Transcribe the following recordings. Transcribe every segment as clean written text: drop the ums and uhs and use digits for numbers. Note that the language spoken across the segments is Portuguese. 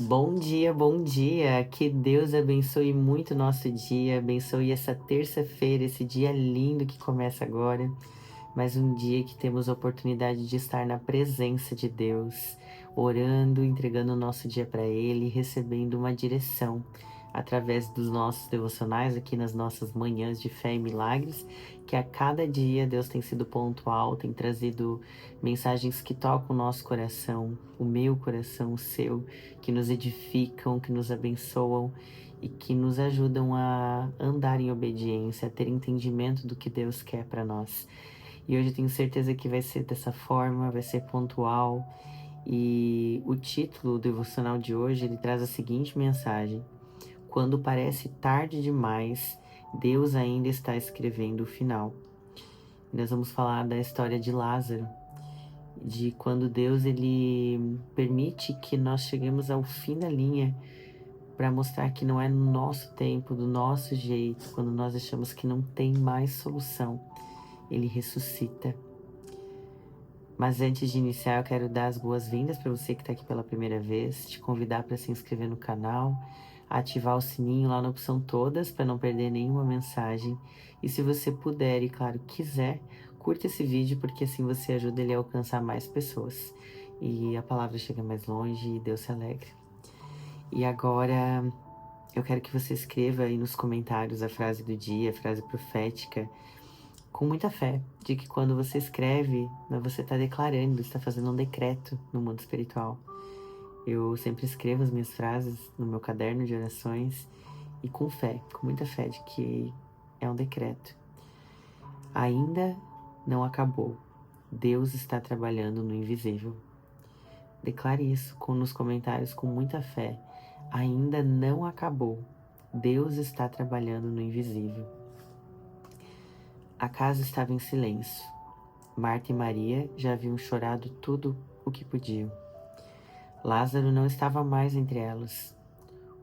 Bom dia, bom dia. Que Deus abençoe muito o nosso dia, abençoe essa terça-feira, esse dia lindo que começa agora. Mais um dia que temos a oportunidade de estar na presença de Deus, orando, entregando o nosso dia para Ele, recebendo uma direção através dos nossos devocionais aqui nas nossas manhãs de fé e milagres, que a cada dia Deus tem sido pontual, tem trazido mensagens que tocam o nosso coração, o meu coração, o seu, que nos edificam, que nos abençoam e que nos ajudam a andar em obediência, a ter entendimento do que Deus quer para nós. E hoje eu tenho certeza que vai ser dessa forma, vai ser pontual. E o título do devocional de hoje, ele traz a seguinte mensagem: quando parece tarde demais, Deus ainda está escrevendo o final. Nós vamos falar da história de Lázaro, de quando Deus ele permite que nós cheguemos ao fim da linha para mostrar que não é no nosso tempo, do nosso jeito, quando nós achamos que não tem mais solução, ele ressuscita. Mas antes de iniciar, eu quero dar as boas-vindas para você que está aqui pela primeira vez, te convidar para se inscrever no canal, ativar o sininho lá na opção todas para não perder nenhuma mensagem. E se você puder e, claro, quiser, curta esse vídeo porque assim você ajuda ele a alcançar mais pessoas. E a palavra chega mais longe e Deus se alegre. E agora eu quero que você escreva aí nos comentários a frase do dia, a frase profética, com muita fé, de que quando você escreve, você está declarando, está fazendo um decreto no mundo espiritual. Eu sempre escrevo as minhas frases no meu caderno de orações e com fé, com muita fé de que é um decreto. Ainda não acabou. Deus está trabalhando no invisível. Declare isso nos comentários com muita fé. Ainda não acabou. Deus está trabalhando no invisível. A casa estava em silêncio. Marta e Maria já haviam chorado tudo o que podiam. Lázaro não estava mais entre elas.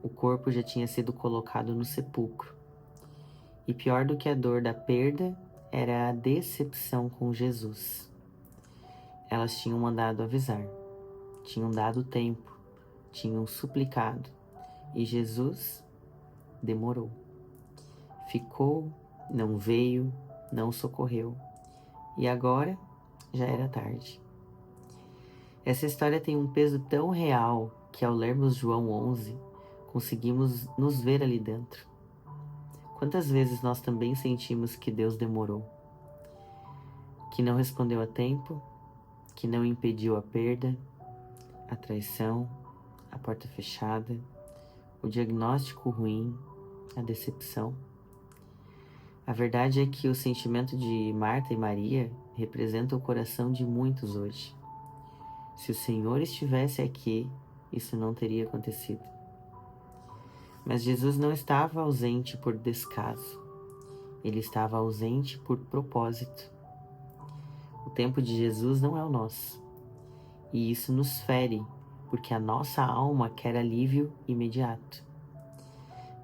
O corpo já tinha sido colocado no sepulcro. E pior do que a dor da perda era a decepção com Jesus. Elas tinham mandado avisar, tinham dado tempo, tinham suplicado, e Jesus demorou. Ficou, não veio, não socorreu. E agora já era tarde. Essa história tem um peso tão real que ao lermos João 11, conseguimos nos ver ali dentro. Quantas vezes nós também sentimos que Deus demorou, que não respondeu a tempo, que não impediu a perda, a traição, a porta fechada, o diagnóstico ruim, a decepção. A verdade é que o sentimento de Marta e Maria representa o coração de muitos hoje. Se o Senhor estivesse aqui, isso não teria acontecido. Mas Jesus não estava ausente por descaso. Ele estava ausente por propósito. O tempo de Jesus não é o nosso. E isso nos fere, porque a nossa alma quer alívio imediato.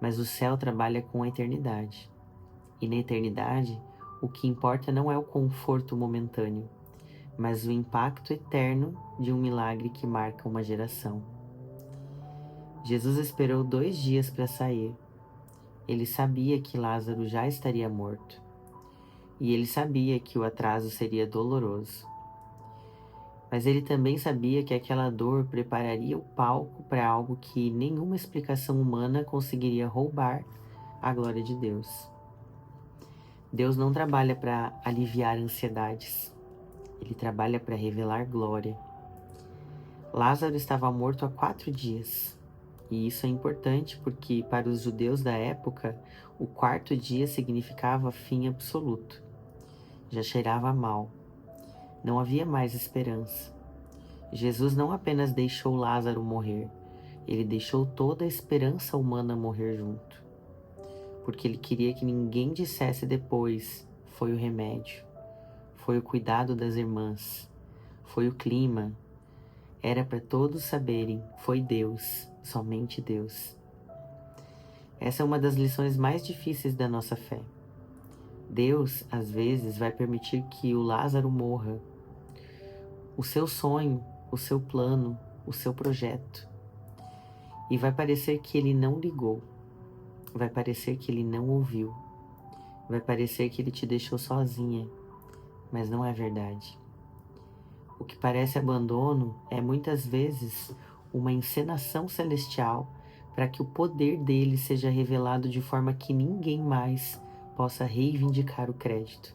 Mas o céu trabalha com a eternidade. E na eternidade, o que importa não é o conforto momentâneo, mas o impacto eterno de um milagre que marca uma geração. Jesus esperou 2 dias para sair. Ele sabia que Lázaro já estaria morto. E ele sabia que o atraso seria doloroso. Mas ele também sabia que aquela dor prepararia o palco para algo que nenhuma explicação humana conseguiria roubar a glória de Deus. Deus não trabalha para aliviar ansiedades. Ele trabalha para revelar glória. Lázaro estava morto há 4 dias. E isso é importante porque, para os judeus da época, o 4º dia significava fim absoluto. Já cheirava mal. Não havia mais esperança. Jesus não apenas deixou Lázaro morrer, ele deixou toda a esperança humana morrer junto. Porque ele queria que ninguém dissesse depois: foi o remédio, foi o cuidado das irmãs, foi o clima. Era para todos saberem: foi Deus, somente Deus. Essa é uma das lições mais difíceis da nossa fé. Deus, às vezes, vai permitir que o Lázaro morra. O seu sonho, o seu plano, o seu projeto. E vai parecer que ele não ligou, vai parecer que ele não ouviu, vai parecer que ele te deixou sozinha, mas não é verdade. O que parece abandono é muitas vezes uma encenação celestial para que o poder dele seja revelado de forma que ninguém mais possa reivindicar o crédito.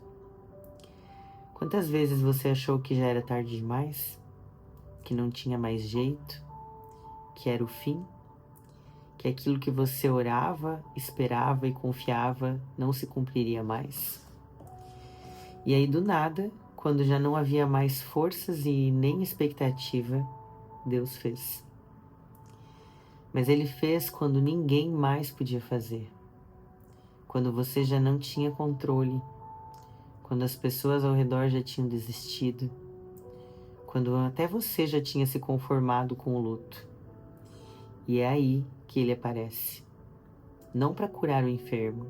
Quantas vezes você achou que já era tarde demais? Que não tinha mais jeito? Que era o fim? Que aquilo que você orava, esperava e confiava não se cumpriria mais? E aí, do nada, quando já não havia mais forças e nem expectativa, Deus fez. Mas Ele fez quando ninguém mais podia fazer. Quando você já não tinha controle. Quando as pessoas ao redor já tinham desistido. Quando até você já tinha se conformado com o luto. E é aí que Ele aparece. Não para curar o enfermo,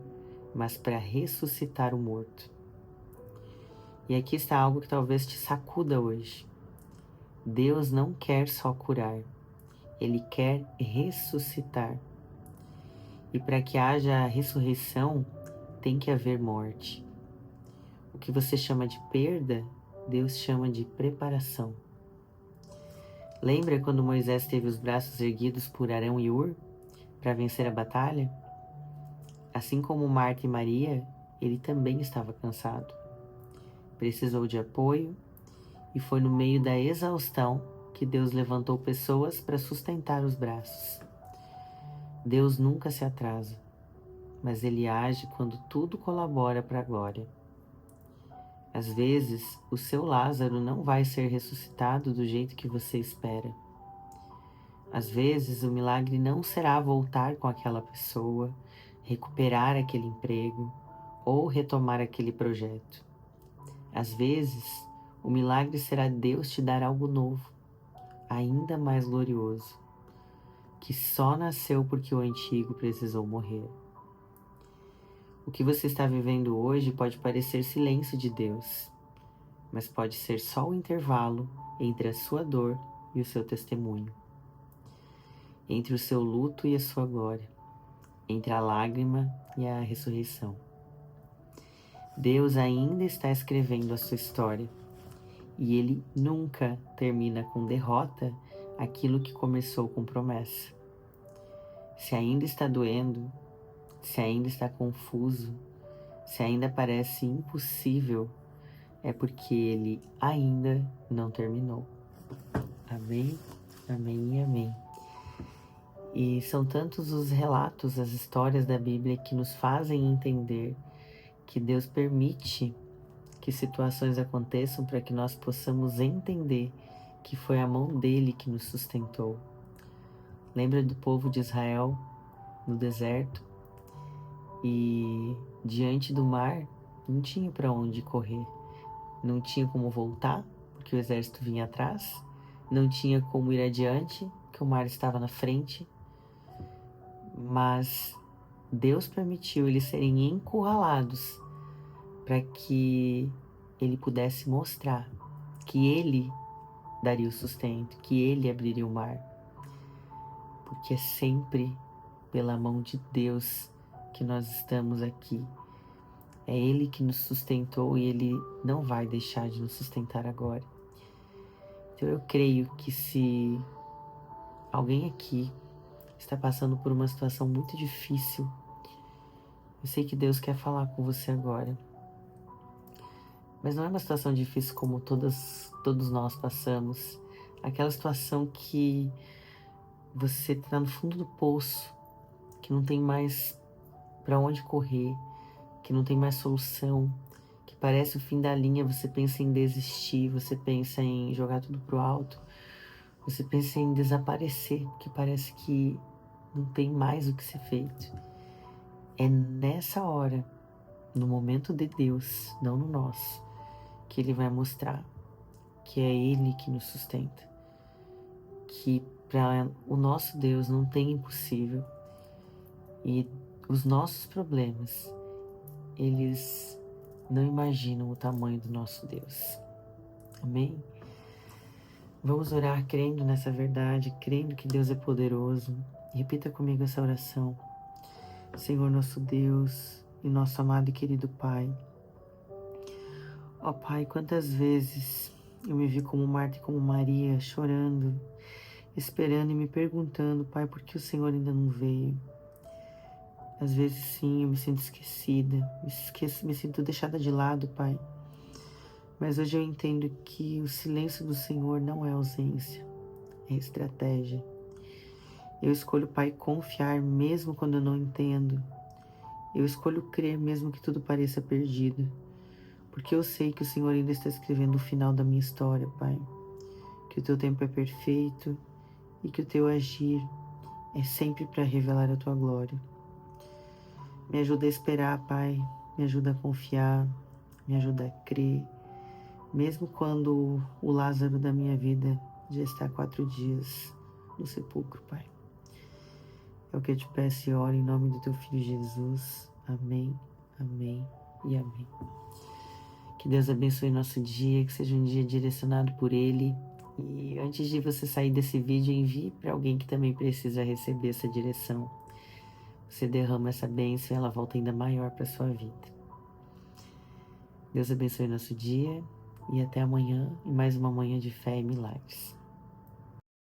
mas para ressuscitar o morto. E aqui está algo que talvez te sacuda hoje. Deus não quer só curar. Ele quer ressuscitar. E para que haja ressurreição, tem que haver morte. O que você chama de perda, Deus chama de preparação. Lembra quando Moisés teve os braços erguidos por Arão e Hur para vencer a batalha? Assim como Marta e Maria, ele também estava cansado. Precisou de apoio e foi no meio da exaustão que Deus levantou pessoas para sustentar os braços. Deus nunca se atrasa, mas Ele age quando tudo colabora para a glória. Às vezes, o seu Lázaro não vai ser ressuscitado do jeito que você espera. Às vezes, o milagre não será voltar com aquela pessoa, recuperar aquele emprego ou retomar aquele projeto. Às vezes, o milagre será Deus te dar algo novo, ainda mais glorioso, que só nasceu porque o antigo precisou morrer. O que você está vivendo hoje pode parecer silêncio de Deus, mas pode ser só o intervalo entre a sua dor e o seu testemunho, entre o seu luto e a sua glória, entre a lágrima e a ressurreição. Deus ainda está escrevendo a sua história e Ele nunca termina com derrota aquilo que começou com promessa. Se ainda está doendo, se ainda está confuso, se ainda parece impossível, é porque Ele ainda não terminou. Amém, amém e amém. E são tantos os relatos, as histórias da Bíblia que nos fazem entender que Deus permite que situações aconteçam para que nós possamos entender que foi a mão dele que nos sustentou. Lembra do povo de Israel no deserto? E diante do mar não tinha para onde correr, não tinha como voltar, porque o exército vinha atrás, não tinha como ir adiante, porque o mar estava na frente, mas Deus permitiu eles serem encurralados para que ele pudesse mostrar que ele daria o sustento, que ele abriria o mar, porque é sempre pela mão de Deus que nós estamos aqui. É Ele que nos sustentou e Ele não vai deixar de nos sustentar agora. Então eu creio que se alguém aqui está passando por uma situação muito difícil, eu sei que Deus quer falar com você agora. Mas não é uma situação difícil como todos nós passamos. Aquela situação que você está no fundo do poço, que não tem mais para onde correr, que não tem mais solução, que parece o fim da linha, você pensa em desistir, você pensa em jogar tudo pro alto, você pensa em desaparecer, que parece que não tem mais o que ser feito. É nessa hora, no momento de Deus, não no nosso, que Ele vai mostrar que é Ele que nos sustenta, que para o nosso Deus não tem impossível e os nossos problemas, eles não imaginam o tamanho do nosso Deus. Amém? Vamos orar crendo nessa verdade, crendo que Deus é poderoso. Repita comigo essa oração. Senhor nosso Deus e nosso amado e querido Pai. Ó Pai, quantas vezes eu me vi como Marta e como Maria, chorando, esperando e me perguntando, Pai, por que o Senhor ainda não veio? Às vezes sim, eu me sinto esquecida, me sinto deixada de lado, Pai. Mas hoje eu entendo que o silêncio do Senhor não é ausência, é estratégia. Eu escolho, Pai, confiar mesmo quando eu não entendo. Eu escolho crer mesmo que tudo pareça perdido. Porque eu sei que o Senhor ainda está escrevendo o final da minha história, Pai. Que o Teu tempo é perfeito e que o Teu agir é sempre para revelar a Tua glória. Me ajuda a esperar, Pai. Me ajuda a confiar. Me ajuda a crer. Mesmo quando o Lázaro da minha vida já está há 4 dias no sepulcro, Pai. É o que eu te peço e oro em nome do Teu Filho Jesus. Amém, amém e amém. Que Deus abençoe nosso dia, que seja um dia direcionado por Ele. E antes de você sair desse vídeo, envie para alguém que também precisa receber essa direção. Você derrama essa bênção e ela volta ainda maior para a sua vida. Deus abençoe nosso dia e até amanhã em mais uma manhã de fé e milagres.